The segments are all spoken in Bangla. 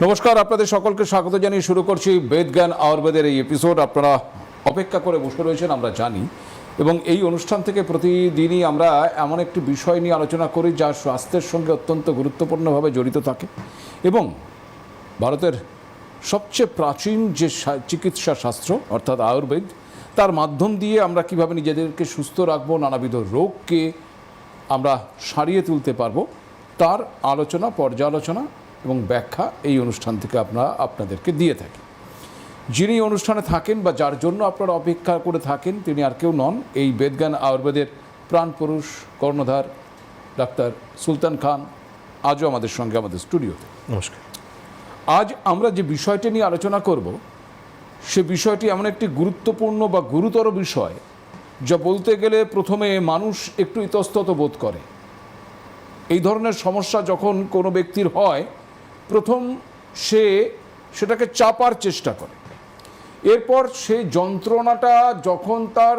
নমস্কার, আপনাদের সকলকে স্বাগত জানিয়ে শুরু করছি বেদজ্ঞান আয়ুর্বেদের এই এপিসোড। আপনারা অপেক্ষা করে বসে রয়েছেন আমরা জানি, এবং এই অনুষ্ঠান থেকে প্রতিদিনই আমরা এমন একটি বিষয় নিয়ে আলোচনা করি যা স্বাস্থ্যের সঙ্গে অত্যন্ত গুরুত্বপূর্ণভাবে জড়িত থাকে, এবং ভারতের সবচেয়ে প্রাচীন যে চিকিৎসা শাস্ত্র অর্থাৎ আয়ুর্বেদ, তার মাধ্যম দিয়ে আমরা কিভাবে নিজেদেরকে সুস্থ রাখবো, নানাবিধ রোগকে আমরা সারিয়ে তুলতে পারবো, তার আলোচনা, পর্যালোচনা এবং ব্যাখ্যা এই অনুষ্ঠান থেকে আপনাদেরকে দিয়ে থাকি। যিনি অনুষ্ঠানে থাকেন বা যার জন্য আপনারা অপেক্ষা করে থাকেন তিনি আর কেউ নন, এই বেদজ্ঞান আয়ুর্বেদের প্রাণপুরুষ কর্ণধার ডাক্তার সুলতান খান, আজও আমাদের সঙ্গে আমাদের স্টুডিওতে। নমস্কার। আজ আমরা যে বিষয়টি নিয়ে আলোচনা করব, সে বিষয়টি এমন একটি গুরুত্বপূর্ণ বা গুরুতর বিষয় যা বলতে গেলে প্রথমে মানুষ একটু ইতস্তত বোধ করে। এই ধরনের সমস্যা যখন কোনো ব্যক্তির হয়, প্রথম সে সেটাকে চাপার চেষ্টা করে, এরপর সেই যন্ত্রণাটা যখন তার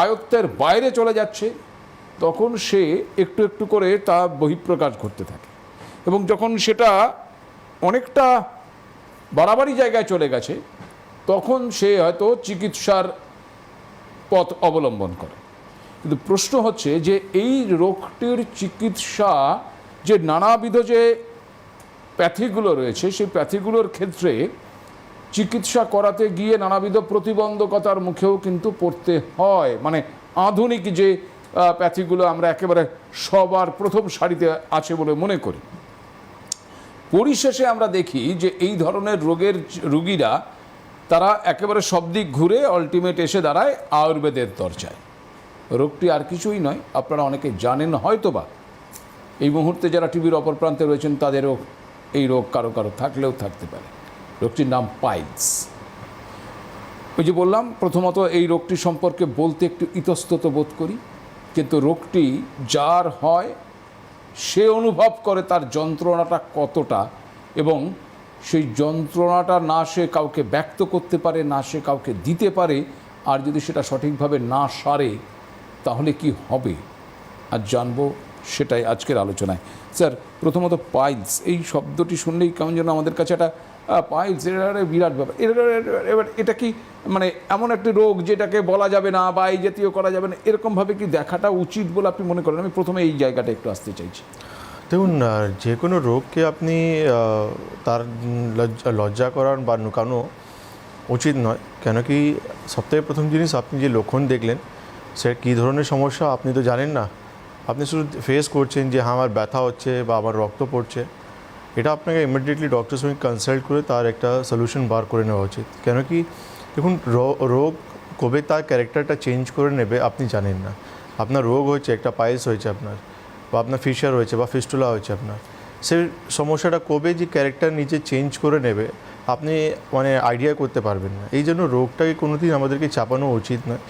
আয়ত্তের বাইরে চলে যাচ্ছে তখন সে একটু একটু করে তা বহিঃপ্রকাশ করতে থাকে, এবং যখন সেটা অনেকটা বাড়াবাড়ি জায়গায় চলে গেছে তখন সে হয়তো চিকিৎসার পথ অবলম্বন করে। কিন্তু প্রশ্ন হচ্ছে যে এই রোগটির চিকিৎসা যে নানাবিধ যে প্যাথিগুলো রয়েছে, সেই প্যাথিগুলোর ক্ষেত্রে চিকিৎসা করাতে গিয়ে নানাবিধ প্রতিবন্ধকতার মুখেও কিন্তু পড়তে হয়। মানে আধুনিক যে প্যাথিগুলো আমরা একেবারে সবার প্রথম সারিতে আছে বলে মনে করি, পরিশেষে আমরা দেখি যে এই ধরনের রোগের রোগীরা তারা একেবারে সব দিক ঘুরে আলটিমেট এসে দাঁড়ায় আয়ুর্বেদের দরজায়। রোগটি আর কিছুই নয়, আপনারা অনেকে জানেন হয়তো বা, এই মুহূর্তে যারা টিভির অপর প্রান্তে রয়েছেন তাদেরও এই রোগ কারো কারো থাকলেও থাকতে পারে। রোগটির নাম পাইলস। ওই যে বললাম, প্রথমত এই রোগটি সম্পর্কে বলতে একটু ইতস্তত বোধ করি, কিন্তু রোগটি যার হয় সে অনুভব করে তার যন্ত্রণাটা কতটা, এবং সেই যন্ত্রণাটা না সে কাউকে ব্যক্ত করতে পারে, না সে কাউকে দিতে পারে, আর যদি সেটা সঠিকভাবে না সারে তাহলে কি হবে, আর জানবো সেটাই আজকের আলোচনায়। স্যার, প্রথমত পাইলস এই শব্দটি শুনলেই কেমন যেন আমাদের কাছে একটা পাইলস, এটা বিরাট ব্যাপার। এবার এটা কি মানে এমন একটি রোগ যেটাকে বলা যাবে না বা এই জাতীয় করা যাবে না, এরকমভাবে কি দেখাটা উচিত বলে আপনি মনে করেন? আমি প্রথমে এই জায়গাটা একটু আসতে চাইছি। দেখুন, যে কোনো রোগকে আপনি তার লজ্জা করার বা লুকানো উচিত নয়। কেন কি সবথেকে প্রথম জিনিস, আপনি যে লক্ষণ দেখলেন সে কী ধরনের সমস্যা আপনি তো জানেন না। আপনি শুধু ফেস করছেন যে আমার ব্যথা হচ্ছে বা আমার রক্ত পড়ছে, এটা আপনাকে ইমিডিয়েটলি ডক্টরের সঙ্গে কনসাল্ট করে তার একটা সলিউশন বার করে নেওয়া উচিত। কেন কি দেখুন, রোগ কবে তার ক্যারেক্টারটা চেঞ্জ করে নেবে আপনি জানেন না। আপনার রোগ হয়েছে, একটা পাইলস হয়েছে আপনার, বা আপনার ফিশার হয়েছে বা ফিস্টুলা হয়েছে আপনার, সেই সমস্যাটা কবে যে ক্যারেক্টার নিচে চেঞ্জ করে নেবে আপনি মানে আইডিয়া করতে পারবেন না। এই জন্য রোগটাকে কোনো দিন আমাদেরকে চাপানো উচিত নয়।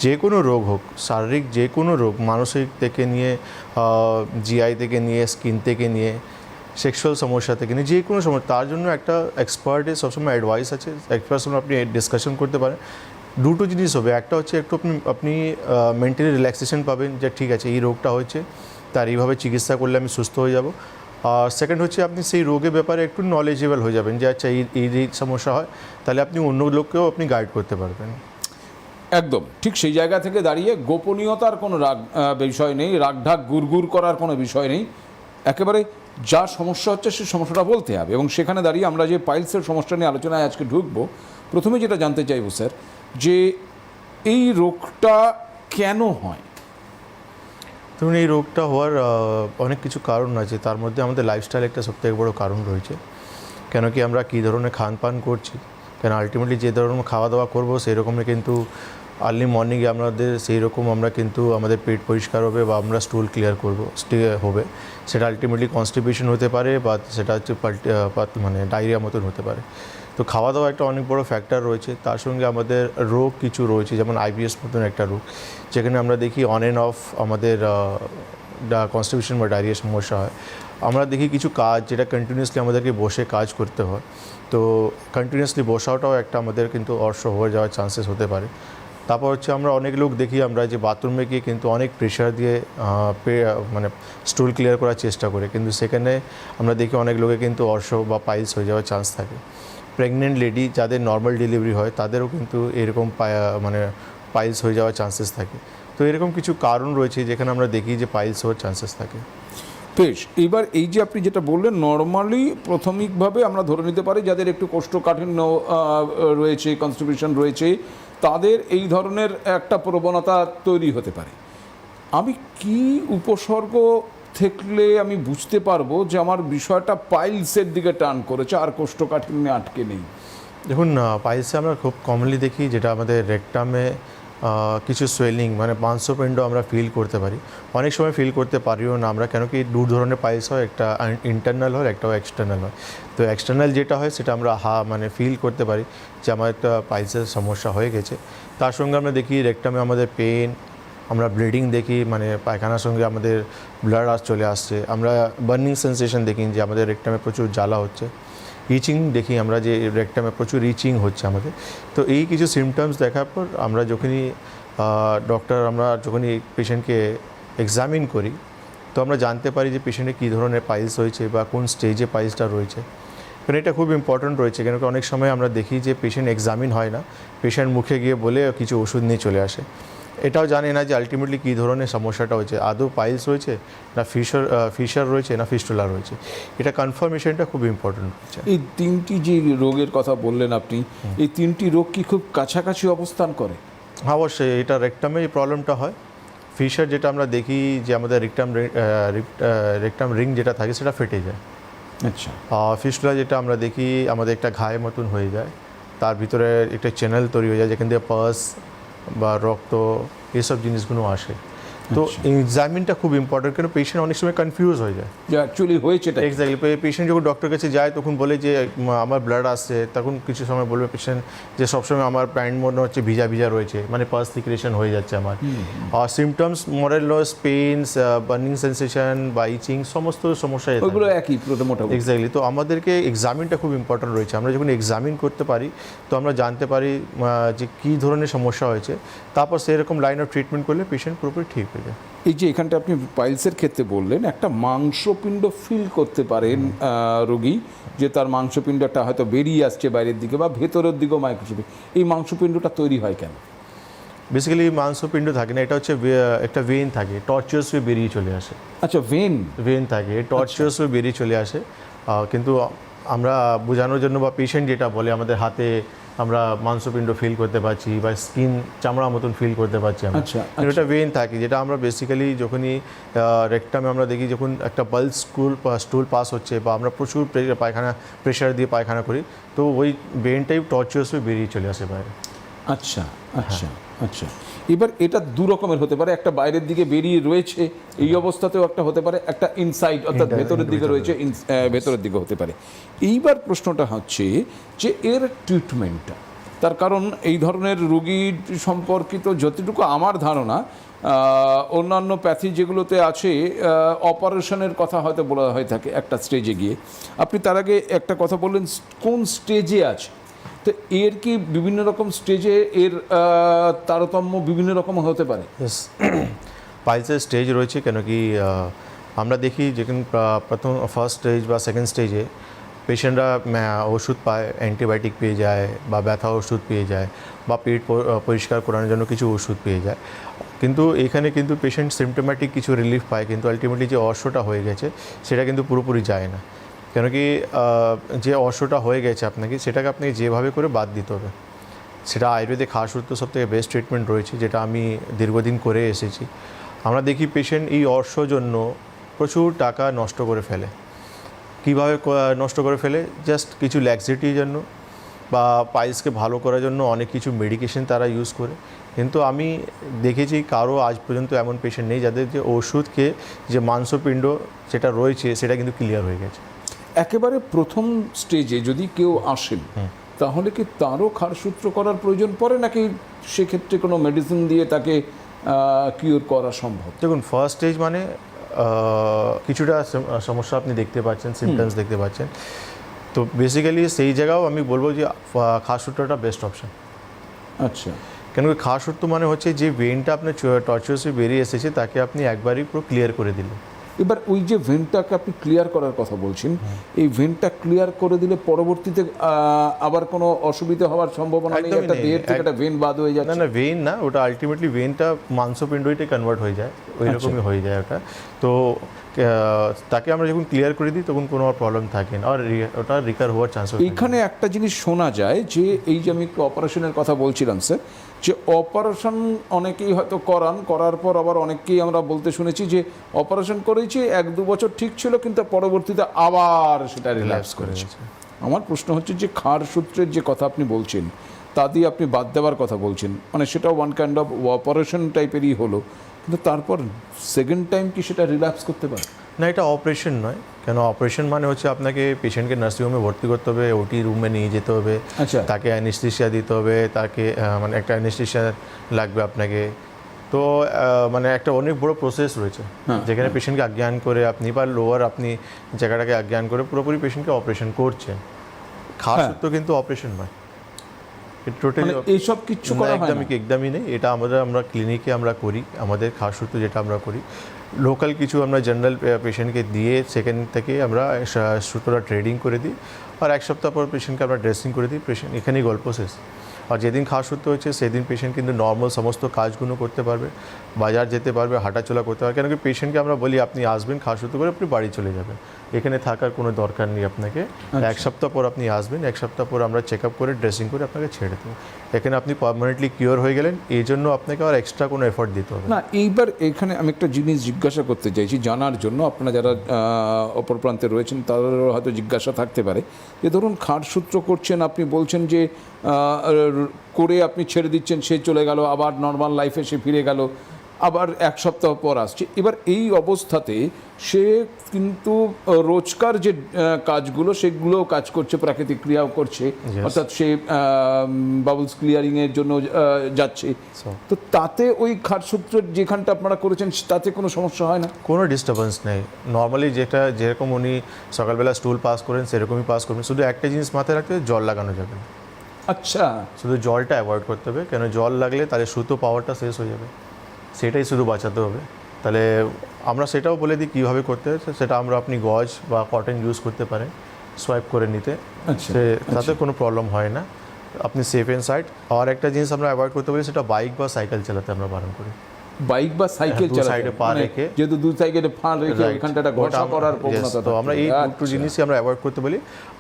যে কোনো রোগ হোক, শারীরিক যে কোনো রোগ, মানসিক থেকে নিয়ে জিআই থেকে নিয়ে স্কিন থেকে নিয়ে সেক্সুয়াল সমস্যা থেকে নিয়ে যে কোনো সমস্যা, তার জন্য একটা এক্সপার্টের সবসময় অ্যাডভাইস আছে। এক্সপার্টের সঙ্গে আপনি ডিসকাশন করতে পারেন। দুটো জিনিস হবে, একটা হচ্ছে একটু আপনি মেন্টালি রিল্যাক্সেশন পাবেন যে ঠিক আছে এই রোগটা হয়েছে, তার এইভাবে চিকিৎসা করলে আমি সুস্থ হয়ে যাব। আর সেকেন্ড হচ্ছে আপনি সেই রোগের ব্যাপারে একটু নলেজেবল হয়ে যাবেন যে আচ্ছা এই সমস্যা হয়, তাহলে আপনি অন্য লোককেও আপনি গাইড করতে পারবেন। একদম ঠিক সেই জায়গা থেকে দাঁড়িয়ে গোপনীয়তার কোনো বিষয় নেই, রাগঢাক গুড়গুড় করার কোনো বিষয় নেই। একেবারে যা সমস্যা হচ্ছে সেই সমস্যাটা বলতে হবে, এবং সেখানে দাঁড়িয়ে আমরা যে পাইলসের সমস্যা নিয়ে আলোচনায় আজকে ঢুকবো, প্রথমে যেটা জানতে চাইব স্যার, যে এই রোগটা কেন হয়? ধরুন, এই রোগটা হওয়ার অনেক কিছু কারণ আছে, তার মধ্যে আমাদের লাইফস্টাইল একটা সবথেকে বড় কারণ রয়েছে। কেন কি আমরা কী ধরনের খান পান করছি, কেন আলটিমেটলি যে ধরনের খাওয়া দাওয়া করবো সেই রকমই কিন্তু আর্লি মর্নিংয়ে আমাদের সেই রকম আমরা কিন্তু আমাদের পেট পরিষ্কার হবে বা আমরা স্টুল ক্লিয়ার করবো হবে, সেটা আলটিমেটলি কনস্টিপেশন হতে পারে বা সেটা হচ্ছে মানে ডায়রিয়া মতন হতে পারে। তো খাওয়া দাওয়া একটা অনেক বড় ফ্যাক্টর রয়েছে। তার সঙ্গে আমাদের রোগ কিছু রয়েছে, যেমন আইবিএস মতন একটা রোগ, যেখানে আমরা দেখি অন অ্যান্ড অফ আমাদের কনস্টিপেশন বা ডায়রিয়া সমস্যা হয়। আমরা দেখি কিছু কাজ যেটা কন্টিনিউয়াসলি আমাদেরকে বসে কাজ করতে হয়, তো কন্টিনিউয়াসলি বসাটাও একটা আমাদের কিন্তু অর্শ হয়ে যাওয়ার চান্সেস হতে পারে। তারপর হচ্ছে আমরা অনেক লোক দেখি আমরা যে বাথরুমে গিয়ে কিন্তু অনেক প্রেশার দিয়ে মানে স্টুল ক্লিয়ার করার চেষ্টা করে, কিন্তু সেখানে আমরা দেখি অনেক লোকে কিন্তু অর্শ বা পাইলস হয়ে যাওয়ার চান্স থাকে। প্রেগনেন্ট লেডি যাদের নর্মাল ডেলিভারি হয় তাদেরও কিন্তু এরকম মানে পাইলস হয়ে যাওয়ার চান্সেস থাকে। তো এরকম কিছু কারণ রয়েছে যেখানে আমরা দেখি যে পাইলস হওয়ার চান্সেস থাকে। বেশ, এইবার এই যে আপনি যেটা বললেন, নর্মালি প্রাথমিকভাবে আমরা ধরে নিতে পারি যাদের একটু কোষ্ঠকাঠিন্য রয়েছে, কনস্টিপেশন রয়েছে, তাদের এই ধরনের একটা প্রবণতা তৈরি হতে পারে। আমি কি উপসর্গ থাকলে আমি বুঝতে পারবো যে আমার বিষয়টা পাইলসের দিকে টার্ন করেছে আর কোষ্ঠকাঠিন্যে আটকে নেই? দেখুন, পাইলসে আমরা খুব কমনলি দেখি যেটা আমাদের রেকটামে কিছু সোয়েলিং মানে মাংসপিণ্ড আমরা ফিল করতে পারি। অনেক সময় ফিল করতে পারিও না আমরা, কেন কি দু ধরনের পাইলস হয়, একটা ইন্টারনাল হয়, একটা এক্সটার্নাল হয়। তো এক্সটার্নাল যেটা হয় সেটা আমরা মানে ফিল করতে পারি যে আমার একটা পাইলসের সমস্যা হয়ে গেছে। তার সঙ্গে আমরা দেখি রেকটামে আমাদের পেন, আমরা ব্লিডিং দেখি, মানে পায়খানার সঙ্গে আমাদের ব্লাড চলে আসছে। আমরা বার্নিং সেন্সেশন দেখি যে আমাদের রেকটামে প্রচুর জ্বালা হচ্ছে। ইচিং দেখি আমরা যে রেকটামে প্রচুর ইচিং হচ্ছে আমাদের। তো এই কিছু সিমটমস দেখার পর আমরা যখনই আমরা যখনই পেশেন্টকে এক্সামিন করি, তো আমরা জানতে পারি যে পেশেন্টের কী ধরনের পাইলস হয়েছে বা কোন স্টেজে পাইলসটা রয়েছে। কারণ এটা খুব ইম্পর্ট্যান্ট রয়েছে, কেন কি অনেক সময় আমরা দেখি যে পেশেন্ট এক্সামিন হয় না, পেশেন্ট মুখে গিয়ে বলে কিছু ওষুধ নিয়ে চলে আসে। এটাও জানি না যে আলটিমেটলি কী ধরনের সমস্যাটা হয়েছে, আদৌ পাইলস রয়েছে না ফিশার রয়েছে না ফিস্টুলা রয়েছে। এটা কনফার্মেশনটা খুব ইম্পর্টেন্ট হচ্ছে। এই তিনটি যে রোগের কথা বললেন আপনি, এই তিনটি রোগ কি খুব কাছাকাছি অবস্থান করে? হ্যাঁ, অবশ্যই এটা রেকটামে এই প্রবলেমটা হয়। ফিশার যেটা আমরা দেখি যে আমাদের রেকটাম রিং যেটা থাকে সেটা ফেটে যায়। আচ্ছা। ফিস্টুলা যেটা আমরা দেখি আমাদের একটা ঘায়ের মতন হয়ে যায়, তার ভিতরে একটা চ্যানেল তৈরি হয়ে যায় যেখান থেকে পাস বা রক্ত এইসব জিনিসগুলো আসে। তো এক্সামিনটা খুব ইম্পর্টেন্ট, কেন পেশেন্ট অনেক সময় কনফিউজ হয়ে যায় যে অ্যাকচুয়ালি হয়েছে। এক্স্যাক্টলি। পেশেন্ট যখন ডক্টর কাছে যায় তখন বলে যে আমার ব্লাড আসছে, তখন কিছু সময় বলবে পেশেন্ট যে সবসময় আমার প্যান্ট মনে হচ্ছে ভিজা ভিজা রয়েছে, মানে পাস সিক্রেশন হয়ে যাচ্ছে আমার। আর symptoms moral loss, pains, burning sensation বা ইচিং সমস্ত সমস্যায় ওইগুলো একই মোটামুটি। এক্স্যাক্টলি। তো আমাদেরকে এক্সামিনটা খুব ইম্পর্টেন্ট রয়েছে। আমরা যখন এক্সামিন করতে পারি তো আমরা জানতে পারি যে কী ধরনের সমস্যা হয়েছে, তারপর সেরকম লাইন অফ ট্রিটমেন্ট করলে পেশেন্ট পুরোপুরি ঠিক হয়ে যায়। এই যে এখানটা আপনি পাইলসের ক্ষেত্রে বললেন একটা মাংসপিণ্ড ফিল করতে পারেন রোগী, যে তার মাংসপিণ্ডটা হয়তো বেরিয়ে আসছে বাইরের দিকে বা ভেতরের দিকেও মাংসপিণ্ড, এই মাংসপিণ্ডটা তৈরি হয় কেন? বেসিক্যালি মাংসপিণ্ড থাকে না, এটা হচ্ছে একটা ভেন থাকে, টর্চুয়াস হয়ে বেরিয়ে চলে আসে। আচ্ছা, ভেন থাকে, টর্চুয়াস হয়ে বেরিয়ে চলে আসে। কিন্তু আমরা বোঝানোর জন্য বা পেশেন্ট যেটা বলে আমাদের হাতে আমরা মাংসপিণ্ড ফিল করতে পারছি বা স্কিন চামড়া মতন ফিল করতে পারছি আমরা। এটা ভেন থাকে যেটা আমরা বেসিক্যালি যখনই রেকটামে আমরা দেখি যখন একটা বাল্ক স্টুল পাস হচ্ছে বা আমরা প্রচুর প্রেশার দিয়ে পায়খানা করি, তো ওই ভেনটাই টর্চুয়াস হয়ে বেরিয়ে চলে আসে বাইরে। আচ্ছা আচ্ছা আচ্ছা। এবার এটা দু রকমের হতে পারে, একটা বাইরের দিকে বেরিয়ে রয়েছে এই অবস্থাতেও একটা হতে পারে, একটা ইনসাইড অর্থাৎ ভেতরের দিকে রয়েছে ভেতরের দিকে হতে পারে। এইবার প্রশ্নটা হচ্ছে যে এর ট্রিটমেন্টটা, তার কারণ এই ধরনের রোগীর সম্পর্কিত যতটুকু আমার ধারণা অন্যান্য প্যাথি যেগুলোতে আছে অপারেশনের কথা হয়তো বলা হয়ে থাকে একটা স্টেজে গিয়ে। আপনি তার আগে একটা কথা বললেন কোন স্টেজে আছে, তো এর কি বিভিন্ন রকম স্টেজে এর তারতম্য বিভিন্ন রকম হতে পারে? পাইলসের স্টেজ রয়েছে, কেন কি আমরা দেখি যেখানে প্রথম ফার্স্ট স্টেজ বা সেকেন্ড স্টেজে পেশেন্টরা ওষুধ পায়, অ্যান্টিবায়োটিক পেয়ে যায় বা ব্যথা ওষুধ পেয়ে যায় বা পেট পরিষ্কার করানোর জন্য কিছু ওষুধ পেয়ে যায়। কিন্তু এখানে কিন্তু পেশেন্ট সিমটোম্যাটিক কিছু রিলিফ পায়, কিন্তু আলটিমেটলি যে অর্শটা হয়ে গেছে সেটা কিন্তু পুরোপুরি যায় না। কেন কি যে অর্শটা হয়ে গেছে আপনাকে সেটাকে আপনাকে যেভাবে করে বাদ দিতে হবে। সেটা আয়ুর্বেদিক খাসুর তো সবথেকে বেস্ট ট্রিটমেন্ট রয়েছে, যেটা আমি দীর্ঘদিন করে এসেছি। আমরা দেখি পেশেন্ট এই অর্শর জন্য প্রচুর টাকা নষ্ট করে ফেলে। কীভাবে নষ্ট করে ফেলে? জাস্ট কিছু ল্যাক্সিটির জন্য বা পাইলসকে ভালো করার জন্য অনেক কিছু মেডিকেশন তারা ইউজ করে। কিন্তু আমি দেখেছি কারো আজ পর্যন্ত এমন পেশেন্ট নেই যাদের যে ওষুধকে যে মাংসপিণ্ড যেটা রয়েছে সেটা কিন্তু ক্লিয়ার হয়ে গেছে। একেবারে প্রথম স্টেজে যদি কেউ আসেন তাহলে কি তারও ক্ষারসূত্র করার প্রয়োজন পড়ে, নাকি সেক্ষেত্রে কোনো মেডিসিন দিয়ে তাকে কিওর করা সম্ভব? দেখুন, ফার্স্ট স্টেজ মানে কিছুটা সমস্যা আপনি দেখতে পাচ্ছেন, সিমটমস দেখতে পাচ্ছেন, তো বেসিক্যালি সেই জায়গাও আমি বলবো যে ক্ষারসূত্রটা বেস্ট অপশন। আচ্ছা। কেন কি খাসত্ব মানে হচ্ছে যে ভেনটা আপনার টর্চুয়াসে বেরিয়ে এসেছে তাকে আপনি একবারই পুরো ক্লিয়ার করে দিলেন। এবার ওই যে ভেনটাকে আপনি ক্লিয়ার করার কথা বলছেন, এই ভেনটা ক্লিয়ার করে দিলে পরবর্তীতে আবার কোনো অসুবিধা হওয়ার সম্ভাবনা নেই? একদমই একটা নেই। দেহের থেকে একটা ভেন বাদ হয়ে না যাচ্ছে? না, ভেন না, ওটা আলটিমেটলি ভেনটা মাংসপিণ্ডতে কনভার্ট হয়ে যায়, ওই রকমই হয়ে যায় ওটা। তো তাকে আমরা যখন ক্লিয়ার করে দিই তখন কোনো প্রবলেম থাকে না, আর ওটা রিকার হওয়ার চান্স। এইখানে একটা জিনিস শোনা যায় যে এই যে আমি অপারেশনের কথা বলছিলাম স্যার, যে অপারেশন অনেকেই হয়তো করার পর আবার অনেককেই আমরা বলতে শুনেছি যে অপারেশন করেছি 1-2 বছর ঠিক ছিল কিন্তু পরবর্তীতে আবার সেটা রিল্যাপস করেছে। আমার প্রশ্ন হচ্ছে যে ক্ষার সূত্রের যে কথা আপনি বলছেন তা দিয়ে আপনি বাদ দেওয়ার কথা বলছেন, মানে সেটা ওয়ান কাইন্ড অফ অপারেশন টাইপেরই হলো, কিন্তু তারপর সেকেন্ড টাইম কি সেটা রিল্যাপস করতে পারে? না, এটা অপারেশন নয়। কেন অপারেশন মানে হচ্ছে আপনাকে পেশেন্টকে নার্সিংহোমে ভর্তি করতে হবে, ওটি রুমে নিয়ে যেতে হবে, আচ্ছা। তাকে অ্যানেস্থেশিয়া দিতে হবে, তাকে মানে একটা অ্যানেস্থেশিয়া লাগবে আপনাকে। তো মানে একটা অনেক বড় প্রসেস রয়েছে যেখানে পেশেন্টকে অজ্ঞান করে আপনি বা লোয়ার আপনি জায়গাটাকে অজ্ঞান করে পুরোপুরি পেশেন্টকে অপারেশন করছেন। খাস তো কিন্তু অপারেশন নয়, টোটালি মানে এইসব কিচ্ছু করা হয় না? একদমই নেই। এটা আমরা ক্লিনিকে আমরা করি, আমাদের খাস সূত্র যেটা আমরা করি, লোকাল কিছু আমরা জেনারেল পেশেন্টকে দিয়ে সেকেন্ড থেকে আমরা সুতোটা ট্রেডিং করে দিই, আর 1 সপ্তাহ পর পেশেন্টকে আমরা ড্রেসিং করে দিই, পেশেন্ট এখানেই গল্প শেষ। আর যেদিন খাস সূত্র হচ্ছে সেদিন পেশেন্ট কিন্তু নর্মাল সমস্ত কাজগুলো করতে পারবে, বাজার যেতে পারবে, হাঁটাচলা করতে পারবে। কেন কি পেশেন্টকে আমরা বলি আপনি আসবেন খাস সূত্র করে আপনি বাড়ি চলে যাবেন, এখানে থাকার কোনো দরকার নেই আপনাকে। 1 সপ্তাহ পর আপনি আসবেন, 1 সপ্তাহ পর আমরা চেক আপ করে ড্রেসিং করে আপনাকে ছেড়ে দেবো। এখানে আপনি পার্মানেন্টলি কিওর হয়ে গেলেন, এই জন্য আপনাকে আর এক্সট্রা কোনো এফোর্ট দিতে হবে না। এইবার এখানে আমি একটা জিনিস জিজ্ঞাসা করতে চাইছি জানার জন্য, আপনারা যারা অপর প্রান্তে রয়েছেন তাদেরও হয়তো জিজ্ঞাসা থাকতে পারে যে ধরুন খাট সূত্র করছেন, আপনি বলছেন যে করে আপনি ছেড়ে দিচ্ছেন, সে চলে গেল, আবার নর্মাল লাইফে সে ফিরে গেল, আবার 1 সপ্তাহ পর আসছে। এবার এই অবস্থাতে সে কিন্তু রোজকার যে কাজগুলো সেগুলোও কাজ করছে, প্রাকৃতিক ক্রিয়াও করছে, অর্থাৎ সে বাবলস ক্লিয়ারিংয়ের জন্য যাচ্ছে। তো তাতে ওই খাটসূত্রের যেখানটা আপনারা করেছেন তাতে কোনো সমস্যা হয় না? কোনো ডিস্টারবেন্স নেই। নর্মালি যেরকম উনি সকালবেলা স্টুল পাস করেন সেরকমই পাস করবেন, শুধু একটা জিনিস মাথায় রাখতে হবে, জল লাগানো যাবে না। আচ্ছা। শুধু জলটা অ্যাভয়েড করতে হবে, কেন জল লাগলে তাহলে সুতো পাওয়ারটা শেষ হয়ে যাবে, সেটাই শুধু বাঁচাতে হবে। তাহলে আমরা সেটাও বলে দিই কীভাবে করতে হয়, সেটা আমরা আপনি গজ বা কটন ইউজ করতে পারেন সোয়াইপ করে নিতে, তাতে কোনো প্রবলেম হয় না, আপনি সেফ অ্যান্ড সাইড। আর একটা জিনিস আমরা অ্যাভয়েড করতে পারি, সেটা বাইক বা সাইকেল চালাতে আমরা বারণ করি। বাইক বা সাইকেল চালাতে সাইডে পা রেখে, যেহেতু 2 সাইডে পা রেখে ওইখানটা ঘষা করার প্রবণতা, তো আমরা এই দুটো জিনিসই আমরা অ্যাভয়েড করতে বলি।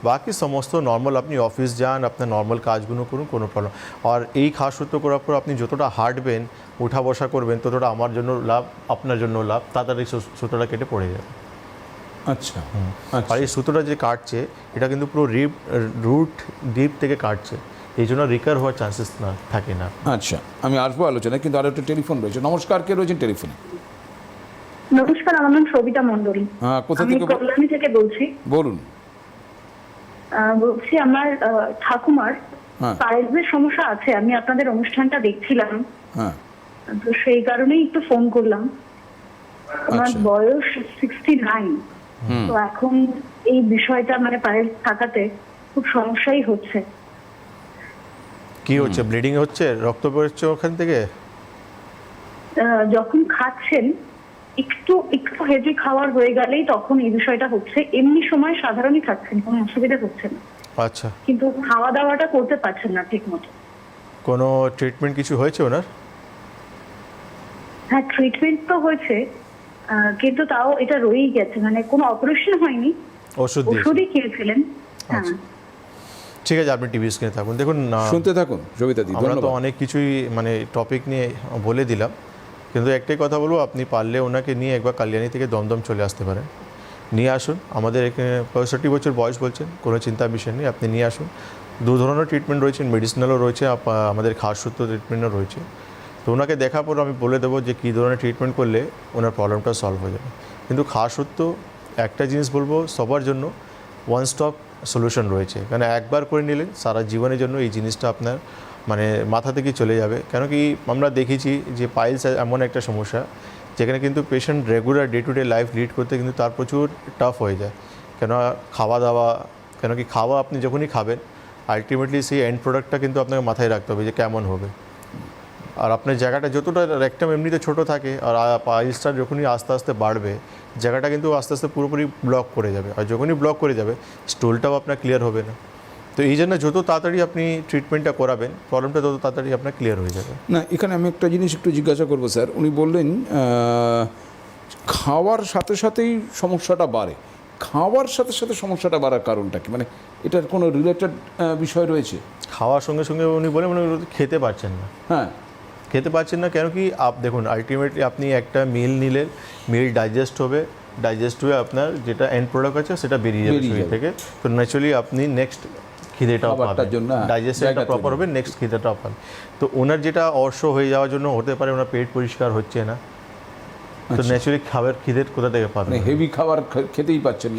বাকি সমস্ত নর্মাল আপনি অফিস যান, আপনার নর্মাল কাজগুলো করুন, কোনো প্রবলেম। আর এই খাস সূত্র করার পর আপনি যতটা হাঁটবেন, উঠা বসা করবেন, ততটা আমার জন্য লাভ, আপনার জন্য লাভ, তাড়াতাড়ি সুতোটা কেটে পড়ে যাবে। আচ্ছা। আর এই সুতোটা যে কাটছে এটা কিন্তু পুরো রুট ডিপ থেকে কাটছে, এই জন্য রিকার হওয়ার চান্সেস না থাকে না। আচ্ছা, আমি আসবো আলোচনায়, কিন্তু আর একটা টেলিফোন রয়েছে। নমস্কার, কে রয়েছেন টেলিফোনে? নমস্কার, আমার নাম সবিতা মণ্ডল। হ্যাঁ, কোথা থেকে? কল্যাণী থেকে বলছি। বলুন। বলছি আমার ঠাকুমার পায়ের সমস্যা আছে, আমি আপনাদের অনুষ্ঠানটা দেখছিলাম, হ্যাঁ, তো সেই কারণেই একটু ফোন করলাম। আমার বয়স 69, তো এখন এই বিষয়টা মানে পায়ের থাকাতে খুব সমস্যাই হচ্ছে। কি হচ্ছে? ব্লিডিং হচ্ছে, রক্ত বেরোচ্ছে ওখান থেকে? যখন খাচ্ছেন একটু হেভি খাওয়ার হয়ে গেলেই তখন এই বিষয়টা হচ্ছে, এমনি সময় সাধারণই খাচ্ছেন, কোনো অসুবিধা হচ্ছে না। আচ্ছা, কিন্তু খাওয়া দাওয়াটা করতে পারছেন না ঠিক মতো। কোনো ট্রিটমেন্ট কিছু হয়েছে ওনার? হ্যাঁ, ট্রিটমেন্ট তো হয়েছে, কিন্তু তাও এটা রয়েই গেছে, মানে কোনো অপারেশন হয়নি, ওষুধই খেয়েছিলেন। হ্যাঁ, ঠিক আছে, আপনি টিভি স্ক্রিনে থাকুন, দেখুন শুনতে থাকুন সবিতা দি। আমরা তো অনেক কিছুই মানে টপিক নিয়ে বলে দিলাম, কিন্তু একটাই কথা বলবো, আপনি পারলে ওনাকে নিয়ে একবার কালিয়ানি থেকে দমদম চলে আসতে পারেন, নিয়ে আসুন। আমাদের এখানে 65 বছর বয়স বলছেন, কোনো চিন্তার বিষয় নেই, আপনি নিয়ে আসুন। 2 ধরনের ট্রিটমেন্ট রয়েছে, মেডিসিনালও রয়েছে, আমাদের খাস সূত্র ট্রিটমেন্টও রয়েছে। তো ওনাকে দেখার পর আমি বলে দেবো যে কী ধরনের ট্রিটমেন্ট করলে ওনার প্রবলেমটা সলভ হয়ে যাবে। কিন্তু খাস সূত্র একটা জিনিস বলবো, সবার জন্য ওয়ান স্টপ সলিউশন রয়েছে, কারণ একবার করে নিলেন সারা জীবনের জন্য এই জিনিসটা আপনার মানে মাথা থেকে চলে যাবে। কেন কি আমরা দেখেছি যে পাইলস এমন একটা সমস্যা যেখানে কিন্তু patient regular day to day life lead করতে কিন্তু তার প্রচুর টাফ হয়ে যায়। কেন খাওয়া দাওয়া, কেন কি খাওয়া আপনি যখনই খাবেন আলটিমেটলি সেই এন্ড প্রোডাক্টটা কিন্তু আপনাকে মাথায় রাখতে হবে যে কেমন হবে। আর আপনার জায়গাটা যতটা রেকটাম এমনিতে ছোট থাকে আর পাইলসটা যখনই আস্তে আস্তে বাড়বে জায়গাটা কিন্তু আস্তে আস্তে পুরোপুরি ব্লক করে যাবে, আর যখনই ব্লক করে যাবে স্টোলটাও আপনার ক্লিয়ার হবে না। তো এই জন্য যত তাড়াতাড়ি আপনি ট্রিটমেন্টটা করাবেন প্রবলেমটা তত তাড়াতাড়ি আপনার ক্লিয়ার হয়ে যাবে। না, এখানে আমি একটা জিনিস একটু জিজ্ঞাসা করবো স্যার। উনি বললেন খাওয়ার সাথে সাথেই সমস্যাটা বাড়ে। খাওয়ার সাথে সাথে সমস্যাটা বাড়ার কারণটা কি, মানে এটার কোনো রিলেটেড বিষয় রয়েছে? খাওয়ার সঙ্গে সঙ্গে উনি বলে মানে খেতে পারছেন না। হ্যাঁ, খেতে পারছেন না কেন কি দেখুন আলটিমেটলি আপনি একটা মিল নিলেন, মিল ডাইজেস্ট হয়ে আপনার যেটা এন্ড প্রোডাক্ট আছে সেটা বেরিয়ে যাবে শরীর থেকে। তো ন্যাচুরালি আপনি নেক্সট খিদেটাও পাবেন, ডাইজেস্টটা প্রপার হবে, নেক্সট খিদেটাও পাবেন। তো ওনার যেটা অর্শ হয়ে যাওয়ার জন্য হতে পারে ওনার পেট পরিষ্কার হচ্ছে না, তো ন্যাচুরালি খাবার খিদের কোথা থেকে পাবেন? হেভি খাবার খেতেই পাচ্ছেন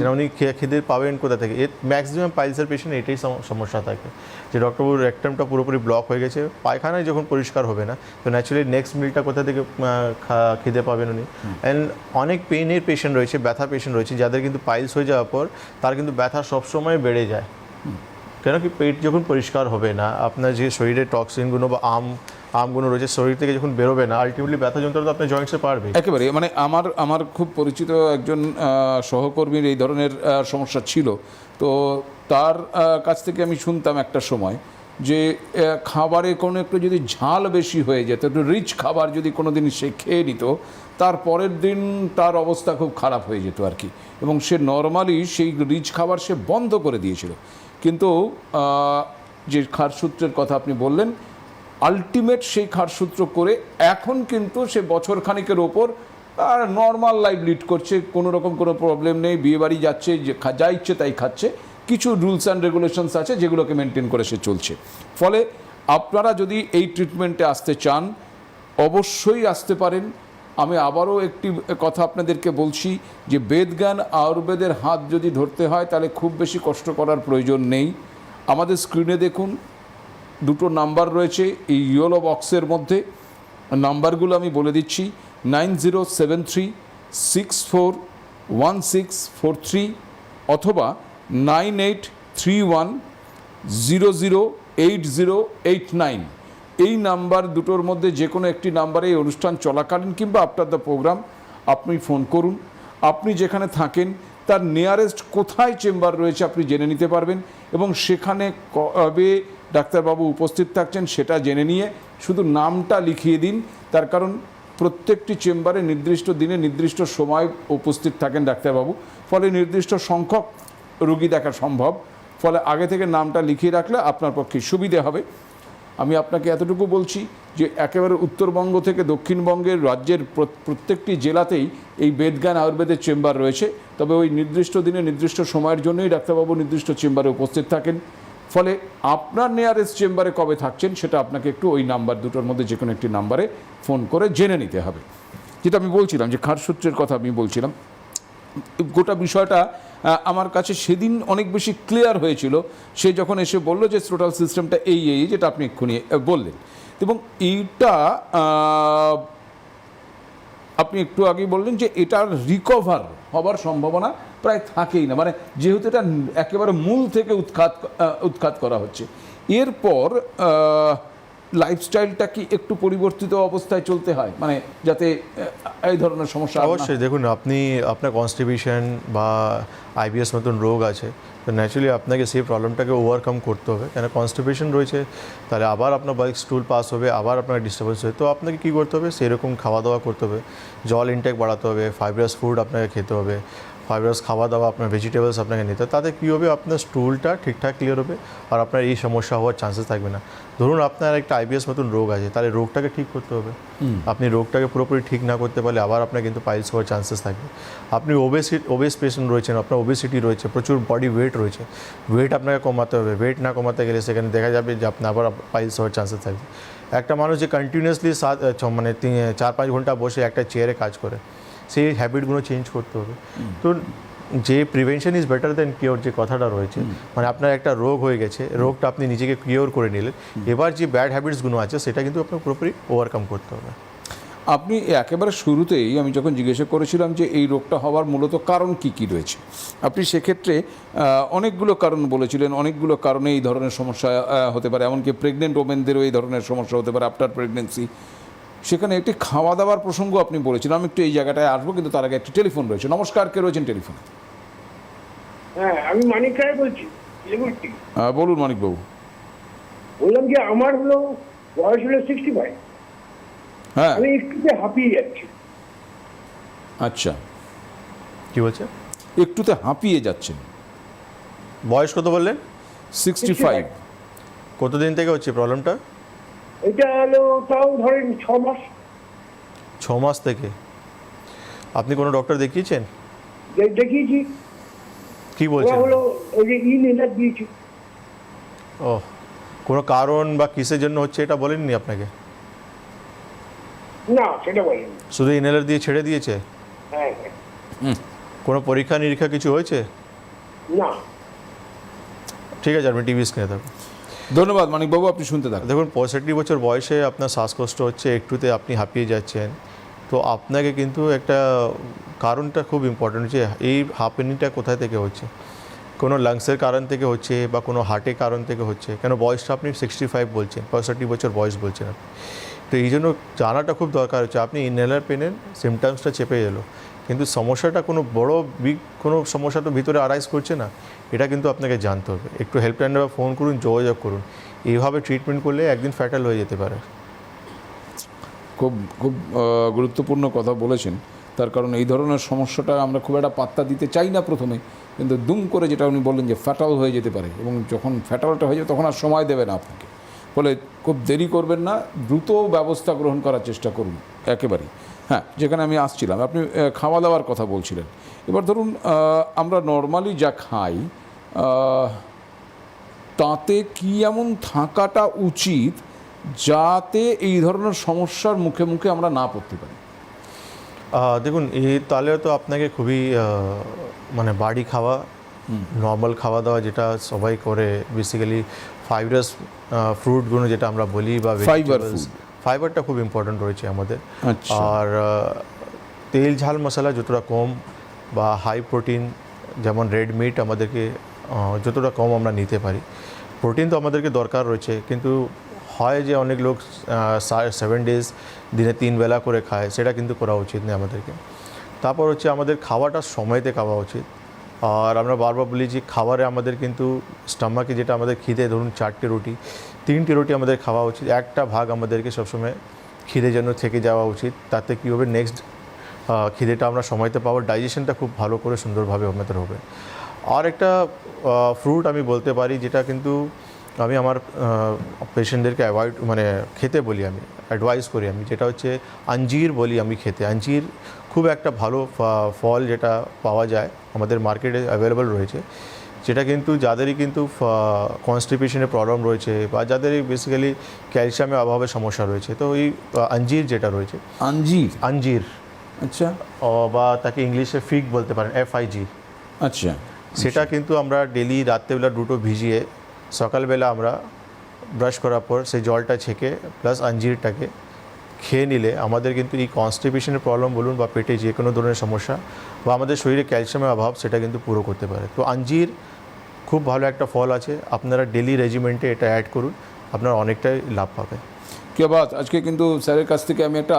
না, উনি খিদে পাবেন কোথা থেকে? ম্যাক্সিমাম পাইলসের পেশেন্ট এটাই সমস্যা থাকে যে ডক্টরবাবুর রেকটামটা পুরোপুরি ব্লক হয়ে গেছে, পায়খানায় যখন পরিষ্কার হবে না তো ন্যাচুরালি নেক্সট মিলটা কোথা থেকে খিদে পাবেন উনি। অ্যান্ড অনেক পেইনের পেশেন্ট রয়েছে, ব্যথা পেশেন্ট রয়েছে যাদের কিন্তু পাইলস হয়ে যাওয়ার পর তার কিন্তু ব্যথা সবসময় বেড়ে যায়। কেন কি পেট যখন পরিষ্কার হবে না, আপনার যে শরীরের টক্সিনগুলো বা আমগুলো রয়েছে শরীর থেকে যখন বেরোবে না, আলটিমেটলি ব্যথা যন্ত্রণা তো আপনার জয়েন্টসে পারবে একেবারে। মানে আমার খুব পরিচিত একজন সহকর্মীর এই ধরনের সমস্যা ছিল, তো তার কাছ থেকে আমি শুনতাম একটা সময় যে খাবারে কোনো একটু যদি ঝাল বেশি হয়ে যেত, একটু রিচ খাবার যদি কোনো দিন সে খেয়ে নিত, তার পরের দিন তার অবস্থা খুব খারাপ হয়ে যেত আর কি, এবং সে নর্মালি সেই রিচ খাবার সে বন্ধ করে দিয়েছিল। কিন্তু যে খারসূত্রের কথা আপনি বললেন, আলটিমেট সেই খারসূত্র করে এখন কিন্তু সে বছর খানিকের ওপর আর নর্মাল লাইফ লিড করছে, কোনো রকম কোনো প্রবলেম নেই, বিয়েবাড়ি যাচ্ছে, যে যা ইচ্ছে তাই খাচ্ছে, কিছু রুলস অ্যান্ড রেগুলেশনস আছে যেগুলোকে মেনটেন করে সে চলছে। ফলে আপনারা যদি এই ট্রিটমেন্টে আসতে চান অবশ্যই আসতে পারেন। আমি আবারও একটি কথা আপনাদেরকে বলছি যে বেদজ্ঞান আয়ুর্বেদের হাত যদি ধরতে হয় তাহলে খুব বেশি কষ্ট করার প্রয়োজন নেই। আমাদের স্ক্রিনে দেখুন দুটো নাম্বার রয়েছে এই ইয়েলো বক্সের মধ্যে, নাম্বারগুলো আমি বলে দিচ্ছি 9073641643 অথবা 9831008089। এই নাম্বার দুটোর মধ্যে যে কোনো একটি নাম্বারে এই অনুষ্ঠান চলাকালীন কিংবা আফটার দ্য প্রোগ্রাম আপনি ফোন করুন। আপনি যেখানে থাকেন তার নিয়ারেস্ট কোথায় চেম্বার রয়েছে আপনি জেনে নিতে পারবেন, এবং সেখানে কবে ডাক্তারবাবু উপস্থিত থাকছেন সেটা জেনে নিয়ে শুধু নামটা লিখিয়ে দিন। তার কারণ প্রত্যেকটি চেম্বারে নির্দিষ্ট দিনে নির্দিষ্ট সময় উপস্থিত থাকেন ডাক্তারবাবু, ফলে নির্দিষ্ট সংখ্যক রোগী দেখা সম্ভব, ফলে আগে থেকে নামটা লিখিয়ে রাখলে আপনার পক্ষে সুবিধে হবে। আমি আপনাকে এতটুকু বলছি যে একেবারে উত্তরবঙ্গ থেকে দক্ষিণবঙ্গের রাজ্যের প্রত্যেকটি জেলাতেই এই বেদজ্ঞান আয়ুর্বেদের চেম্বার রয়েছে, তবে ওই নির্দিষ্ট দিনে নির্দিষ্ট সময়ের জন্যই ডাক্তারবাবু নির্দিষ্ট চেম্বারে উপস্থিত থাকেন। ফলে আপনার নিয়ারেস্ট চেম্বারে কবে থাকছেন সেটা আপনাকে একটু ওই নাম্বার দুটোর মধ্যে যে কোনো একটি নাম্বারে ফোন করে জেনে নিতে হবে। যেটা আমি বলছিলাম যে খারসূত্রের কথা আমি বলছিলাম, গোটা বিষয়টা আমার কাছে সেদিন অনেক বেশি ক্লিয়ার হয়েছিল। সে যখন এসে বলল যে স্ক্রোটাল সিস্টেমটা এই যেটা আপনি এক্ষুনি বললেন, এবং এইটা আপনি একটু আগেই বললেন যে এটার রিকভার হবার সম্ভাবনা প্রায় থাকেই না, মানে যেহেতু এটা একেবারে মূল থেকে উৎখাত করা হচ্ছে। এরপর লাইফস্টাইলটা কি একটু পরিবর্তিত অবস্থায় চলতে হয়, মানে যাতে এই ধরনের সমস্যা? অবশ্যই দেখুন, আপনার কনস্টিপেশন বা আইবিএস মতন রোগ আছে, তো ন্যাচুরালি আপনাকে সেই প্রবলেমটাকে ওভারকাম করতে হবে। কেন কনস্টিপেশন রয়েছে তাহলে আবার আপনার বাল্ক স্টুল পাস হবে, আবার আপনার ডিস্টার্বেন্স হবে, তো আপনাকে কী করতে হবে, সেরকম খাওয়া দাওয়া করতে হবে, জল ইনটেক বাড়াতে হবে, ফাইব্রাস ফুড আপনাকে খেতে হবে, ফাইব্রাস খাওয়া দাওয়া, আপনার ভেজিটেবলস আপনাকে নিতে হবে। তাতে কী হবে, আপনার স্টুলটা ঠিকঠাক ক্লিয়ার হবে আর আপনার এই সমস্যা হওয়ার চান্সেস থাকবে না। ধরুন আপনার একটা আইবিএস মতন রোগ আছে, তাহলে রোগটাকে ঠিক করতে হবে। আপনি রোগটাকে পুরোপুরি ঠিক না করতে পারলে আবার আপনার কিন্তু পাইলস হওয়ার চান্সেস থাকবে। আপনি ওবেস পেশেন্ট রয়েছেন, আপনার ওবেসিটি রয়েছে, প্রচুর বডি ওয়েট রয়েছে, ওয়েট আপনাকে কমাতে হবে। ওয়েট না কমাতে গেলে সেখানে দেখা যাবে যে আপনার আবার পাইলস হওয়ার চান্সেস থাকবে। একটা মানুষ যে কন্টিনিউয়াসলি 4-5 ঘন্টা বসে একটা চেয়ারে কাজ করে, সেই হ্যাবিটগুলো চেঞ্জ করতে হবে। তো যে prevention is better then cure যে কথাটা রয়েছে, মানে আপনার একটা রোগ হয়ে গেছে, রোগটা আপনি নিজেকে কিওর করে নিলেন, এবার যে ব্যাড হ্যাবিটসগুলো আছে সেটা কিন্তু আপনার পুরোপুরি ওভারকাম করতে হবে। আপনি একেবারে শুরুতেই আমি যখন জিজ্ঞাসা করেছিলাম যে এই রোগটা হওয়ার মূলত কারণ কি কি রয়েছে, আপনি সেক্ষেত্রে অনেকগুলো কারণ বলেছিলেন। অনেকগুলো কারণে এই ধরনের সমস্যা হতে পারে, এমনকি প্রেগনেন্ট ওমেনদেরও এই ধরনের সমস্যা হতে পারে আফটার প্রেগনেন্সি। সেখানে একটি খাওয়া দাওয়ার প্রসঙ্গ আপনি বলেছিলেন, আমি একটু এই জায়গাটায় আসবো, কিন্তু তার আগে একটি টেলিফোন রয়েছে। নমস্কার, কে রয়েছেন টেলিফোনে? হ্যাঁ, আমি মানিক রায় বলছি, শিলিগুড়ি। বলুন মানিকবাবু। বললাম যে আমার হলো বয়স হলো 65, হ্যাঁ, আমি একটুতে হাঁপিয়ে যাচ্ছি। আচ্ছা, কি বলছে? একটুতে হাঁপিয়ে যাচ্ছেন। বয়স কত বললেন? 65। কতদিন থেকে হচ্ছে প্রবলেমটা? এটা হলো তাও ধরেন 6 মাস। 6 মাস থেকে? আপনি কোনো ডক্টর দেখিয়েছেন? দেখিয়েছি, কি ওরা বলছেন? হলো ওই যে ইনহেলার দিয়েছি। ও, কোনো কারণ বা কিসের জন্য হচ্ছে এটা বলেননি আপনাকে? না, সেটা বলেনি। শুধু ইনহেলার দিয়ে ছেড়ে দিয়েছে? হ্যাঁ হ্যাঁ। কোনো পরীক্ষা নিরীক্ষা কিছু হয়েছে? না, ঠিক আছে, আপনি টিভি স্ক্রিনে থাকুন। ধন্যবাদ মানিকবাবু, আপনি শুনতে থাকুন। দেখুন, 65 বছর বয়সে আপনার শ্বাসকষ্ট হচ্ছে, একটুতে আপনি হাঁপিয়ে যাচ্ছেন, তো আপনাকে কিন্তু একটা কারণটা খুব ইম্পর্টেন্ট যে এই হাঁপানিটা কোথায় থেকে হচ্ছে। কোনো লাংসের কারণ থেকে হচ্ছে বা কোনো হার্টের কারণ থেকে হচ্ছে। কেন বয়সটা আপনি 65 বলছেন, 65 বছর বয়স বলছেন আপনি। তো এই জন্য জানাটা খুব দরকার হচ্ছে। আপনি ইনহেলার পেনেন, সিমটমসটা চেপে এলো, কিন্তু সমস্যাটা কোনো বড় বিগ কোনো সমস্যা তো ভিতরে আরাইজ করছে না, এটা কিন্তু আপনাকে জানতে হবে। একটু হেল্পলাইন নাম্বার ফোন করুন, যোগাযোগ করুন। এইভাবে ট্রিটমেন্ট করলে একদিন ফ্যাটাল হয়ে যেতে পারে। খুব খুব গুরুত্বপূর্ণ কথা বলেছেন, তার কারণ এই ধরনের সমস্যাটা আমরা খুব একটা পাত্তা দিতে চাই না প্রথমে, কিন্তু দুম করে যেটা উনি বললেন যে ফ্যাটাল হয়ে যেতে পারে, এবং যখন ফ্যাটালটা হয়ে যাবে তখন আর সময় দেবে না আপনাকে। ফলে খুব দেরি করবেন না, দ্রুত ব্যবস্থা গ্রহণ করার চেষ্টা করুন একেবারেই। হ্যাঁ, যেখানে আমি আসছিলাম, আপনি খাওয়া দাওয়ার কথা বলছিলেন। এবার ধরুন আমরা নর্মালি যা খাই তাতে কি এমন থাকাটা উচিত যাতে এই ধরনের সমস্যার মুখে মুখে আমরা না পড়তে পারি? দেখুন, তাহলে তো আপনাকে খুবই মানে বাড়ি খাওয়া, নর্মাল খাওয়া দাওয়া যেটা সবাই করে, বেসিক্যালি ফাইবারাস ফ্রুটগুলো যেটা আমরা বলি বা Fiber food। ফাইবারটা খুব ইম্পর্ট্যান্ট রয়েছে আমাদের। আচ্ছা। আর তেল ঝাল মশলা যতটা কম বা হাই প্রোটিন, যেমন রেড মিট আমাদেরকে যতটা কম আমরা নিতে পারি। প্রোটিন তো আমাদেরকে দরকার রয়েছে, কিন্তু হয় যে অনেক লোক 7 ডেজ দিনে 3 বেলা করে খায়, সেটা কিন্তু করা উচিত নয় আমাদেরকে। তারপর হচ্ছে আমাদের খাওয়াটা সময়তে খাওয়া উচিত। আর আমরা বারবার বলি যে খাবারে আমাদের কিন্তু স্টামাকে যেটা আমাদের খিদে, ধরুন 4টে রুটি, 3টে রুটি আমাদের খাওয়া উচিত, একটা ভাগ আমাদেরকে সবসময় খিদে যেন থেকে যাওয়া উচিত। তাতে কী হবে, নেক্সট খিদেটা আমরা সময়তে পাবো, ডাইজেশনটা খুব ভালো করে সুন্দরভাবে আমাদের হবে। আর একটা ফ্রুট আমি বলতে পারি, যেটা কিন্তু আমি আমার পেশেন্টদেরকে খেতে বলি, আমি অ্যাডভাইস করি আমি, যেটা হচ্ছে আঞ্জির বলি আমি খেতে। আঞ্জির খুব একটা ভালো ফল, যেটা পাওয়া যায় আমাদের মার্কেটে অ্যাভেলেবল রয়েছে, যেটা কিন্তু যাদেরই কিন্তু কনস্টিপেশনের প্রবলেম রয়েছে বা যাদেরই বেসিক্যালি ক্যালসিয়ামের অভাবে সমস্যা রয়েছে, তো এই আঞ্জির যেটা রয়েছে, আঞ্জির, আচ্ছা, বা তাকে ইংলিশে ফিগ বলতে পারেন, FIG। আচ্ছা, সেটা কিন্তু আমরা ডেলি রাত্রেবেলা দুটো ভিজিয়ে সকালবেলা আমরা ব্রাশ করার পর সেই জলটা ছেঁকে প্লাস আঞ্জিরটাকে খেয়ে নিলে আমাদের কিন্তু এই কনস্টিপেশনের প্রবলেম বলুন বা পেটে যে কোনো ধরনের সমস্যা বা আমাদের শরীরে ক্যালসিয়ামের অভাব, সেটা কিন্তু পুরো করতে পারে। তো আঞ্জির খুব ভালো একটা ফল আছে, আপনারা ডেলি রেজিমেন্টে এটা অ্যাড করুন, আপনারা অনেকটাই লাভ পাবে। কে বাত, আজকে কিন্তু স্যারের কাছ থেকে আমি একটা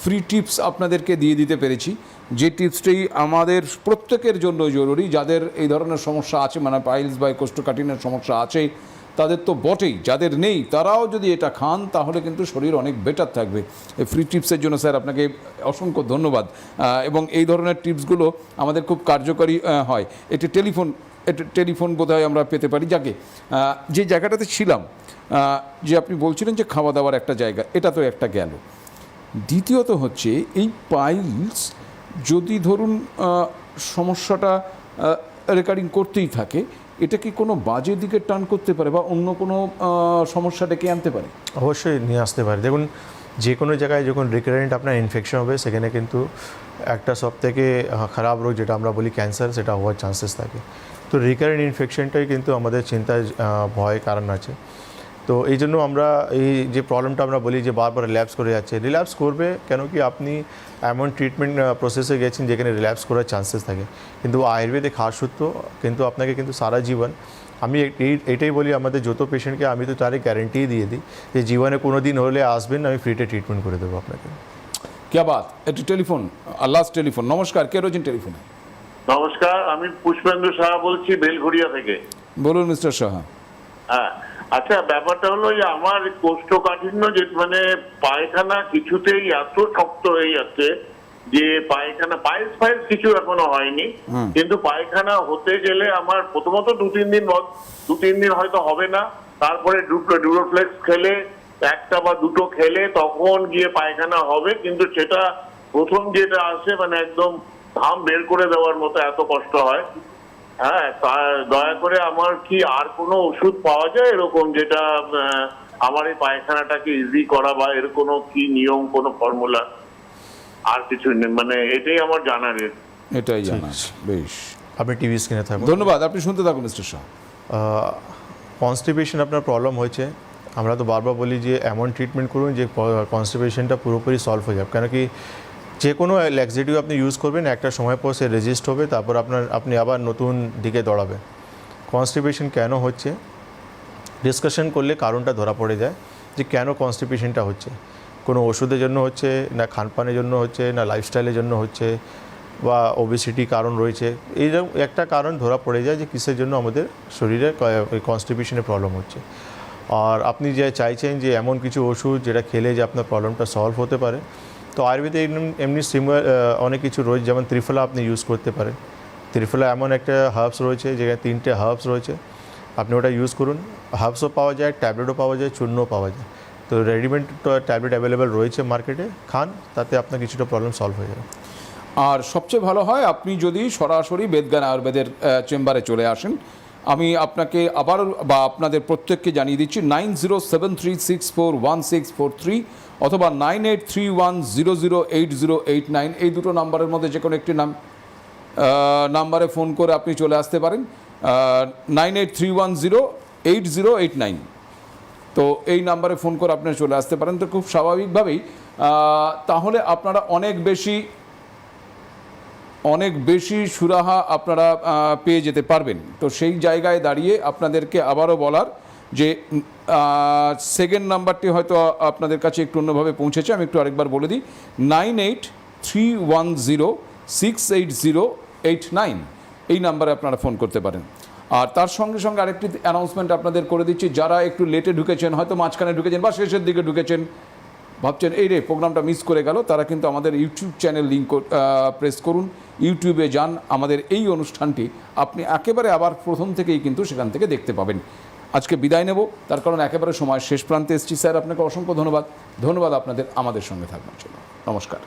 ফ্রি টিপস আপনাদেরকে দিয়ে দিতে পেরেছি, যে টিপসটি আমাদের প্রত্যেকের জন্য জরুরি। যাদের এই ধরনের সমস্যা আছে, মানে পাইলস বা কোষ্ঠকাঠিন্যের সমস্যা আছে তাদের তো বটেই, যাদের নেই তারাও যদি এটা খান তাহলে কিন্তু শরীর অনেক বেটার থাকবে। এই ফ্রি টিপসের জন্য স্যার আপনাকে অসংখ্য ধন্যবাদ। এবং এই ধরনের টিপসগুলো আমাদের খুব কার্যকরী হয়। একটি টেলিফোন বোধহয় আমরা পেতে পারি, যাকে যে জায়গাটাতে ছিলাম, যে আপনি বলছিলেন যে খাওয়া দাওয়ার একটা জায়গা, এটা তো একটা গেল। দ্বিতীয়ত হচ্ছে এই পাইলস যদি ধরুন সমস্যাটা রেকারিং করতেই থাকে, এটা কি কোনো বাজে দিকে টার্ন করতে পারে বা অন্য কোনো সমস্যা ডেকে আনতে পারে? অবশ্যই নিয়ে আসতে পারে। দেখুন, যে কোনো জায়গায় যখন রিকারেন্ট আপনার ইনফেকশন হবে, সেখানে কিন্তু একটা সবথেকে খারাপ রোগ যেটা আমরা বলি ক্যান্সার, সেটা হওয়ার চান্সেস থাকে। তো রিকারেন্ট ইনফেকশনটাই কিন্তু আমাদের চিন্তায় ভয় কারণ আছে। তো এই জন্য আমরা এই যে প্রবলেমটা আমরা বলি যে বারবার রিল্যাপস করে যাচ্ছে, রিল্যাপস করবে কেন কি আপনি এমন ট্রিটমেন্ট প্রসেসে গেছেন যেখানে রিল্যাপস করার চান্সেস থাকে। কিন্তু আয়ুর্বেদে খাস সূত্র কিন্তু আপনাকে কিন্তু সারা জীবন, আমি এইটাই বলি আমাদের যত পেশেন্টকে, আমি তো তারই গ্যারেন্টি দিয়ে দিই যে জীবনে কোনো দিন হলে আসবেন, আমি ফ্রিতে ট্রিটমেন্ট করে দেবো আপনাকে। क्या बात, একটু টেলিফোন, লাস্ট টেলিফোন। নমস্কার, কে রয়েছেন টেলিফোনে? নমস্কার, আমি পুষ্পেন্দু সাহা বলছি বেলঘড়িয়া থেকে। বলুন মিস্টার সাহা। হ্যাঁ, আচ্ছা, ব্যাপারটা হলো যে আমার কোষ্ঠকাঠিন্য, যে মানে পায়খানা কিছুতেই এত শক্ত হয়ে যাচ্ছে যে পায়খানা পাইলস কিছু এখনো হয়নি, কিন্তু পায়খানা হতে গেলে আমার প্রথমত দু তিন দিন হয়তো হবে না, তারপরে ডুরোফ্লেক্স খেলে একটা বা দুটো খেলে তখন গিয়ে পায়খানা হবে, কিন্তু সেটা প্রথম যেটা আসে মানে একদম ঘাম বের করে দেওয়ার মতো এত কষ্ট হয়। হ্যাঁ, দয়া করে আমার কি আর কোনো ওষুধ পাওয়া যায় এরকম, যেটা আমার এই পায়খানাটাকে ইজি করা, বা এর কোনো কি নিয়ম, কোনো ফর্মুলা? আর কিছু নেই, মানে এটাই আমার জানার। এটাই জানা। বেশ, আপনি টিভি স্ক্রিনে থাকুন। ধন্যবাদ, আপনি শুনতে থাকুন মিস্টার শাহ। কনস্টিপেশন আপনার প্রবলেম হয়েছে, আমরা তো বারবার বলি যে এমন ট্রিটমেন্ট করুন যে কনস্টিপেশনটা পুরোপুরি সলভ হয়ে যাবে। কেন কি যে কোনো ল্যাক্সেটিভ আপনি ইউজ করবেন, একটা সময় পর সে রেজিস্ট হবে, তারপর আপনি আবার নতুন দিকে দৌড়াবেন। কনস্টিপেশন কেন হচ্ছে ডিসকাশন করলে কারণটা ধরা পড়ে যায় যে কেন কনস্টিপেশনটা হচ্ছে। কোনো ওষুধের জন্য হচ্ছে, না খানপানের জন্য হচ্ছে, না লাইফস্টাইলের জন্য হচ্ছে, বা ওবেসিটি কারণ রয়েছে। এইরকম একটা কারণ ধরা পড়ে যায় যে কিসের জন্য আমাদের শরীরে কনস্টিপেশনের প্রবলেম হচ্ছে। আর আপনি যে চাইছেন যে এমন কিছু ওষুধ যেটা খেলে যে আপনার প্রবলেমটা সলভ হতে পারে, তো আয়ুর্বেদে এমনি অনেক কিছু রয়েছে, যেমন ত্রিফলা আপনি ইউজ করতে পারেন। ত্রিফলা এমন একটা হার্বস রয়েছে, যেখানে 3টে হার্বস রয়েছে, আপনি ওটা ইউজ করুন। হার্বসও পাওয়া যায়, ট্যাবলেটও পাওয়া যায়, চূর্ণও পাওয়া যায়। তো রেডিমেড ট্যাবলেট অ্যাভেলেবেল রয়েছে মার্কেটে, খান, তাতে আপনার কিছুটা প্রবলেম সলভ হয়ে যাবে। আর সবচেয়ে ভালো হয় আপনি যদি সরাসরি বেদজ্ঞান আয়ুর্বেদের চেম্বারে চলে আসেন। আমি আপনাকে আবার বা আপনাদের প্রত্যেককে জানিয়ে দিচ্ছি 9073641643 অথবা 9831008089, এই দুটো নাম্বারের মধ্যে যে কোনো একটি নাম্বারে ফোন করে আপনি চলে আসতে পারেন। 9831008089, তো এই নাম্বারে ফোন করে আপনি চলে আসতে পারেন। তো খুব স্বাভাবিকভাবেই তাহলে আপনারা অনেক বেশি সুরাহা আপনারা পেয়ে যেতে পারবেন। তো সেই জায়গায় দাঁড়িয়ে আপনাদেরকে আবারও বলার যে সেকেন্ড নাম্বারটি হয়তো আপনাদের কাছে একটু অন্যভাবে পৌঁছেছে, আমি একটু আরেকবার বলে দিই। 9831068089, এই নাম্বারে আপনারা ফোন করতে পারেন। আর তার সঙ্গে সঙ্গে আরেকটি অ্যানাউন্সমেন্ট আপনাদের করে দিচ্ছি, যারা একটু লেটে ঢুকেছেন, হয়তো মাঝখানে ঢুকেছেন বা শেষের দিকে ঢুকেছেন, ভাবছেন এই রে প্রোগ্রামটা মিস করে গেল, তারা কিন্তু আমাদের ইউটিউব চ্যানেল লিঙ্ক প্রেস করুন, ইউটিউবে যান, আমাদের এই অনুষ্ঠানটি আপনি একেবারে আবার প্রথম থেকেই কিন্তু সেখান থেকে দেখতে পাবেন। আজকে বিদায় নেব, তার কারণ একেবারে সময় শেষ প্রান্তে এসেছি। স্যার, আপনাকে অসংখ্য ধন্যবাদ আপনাদের আমাদের সঙ্গে থাকবার জন্য। নমস্কার।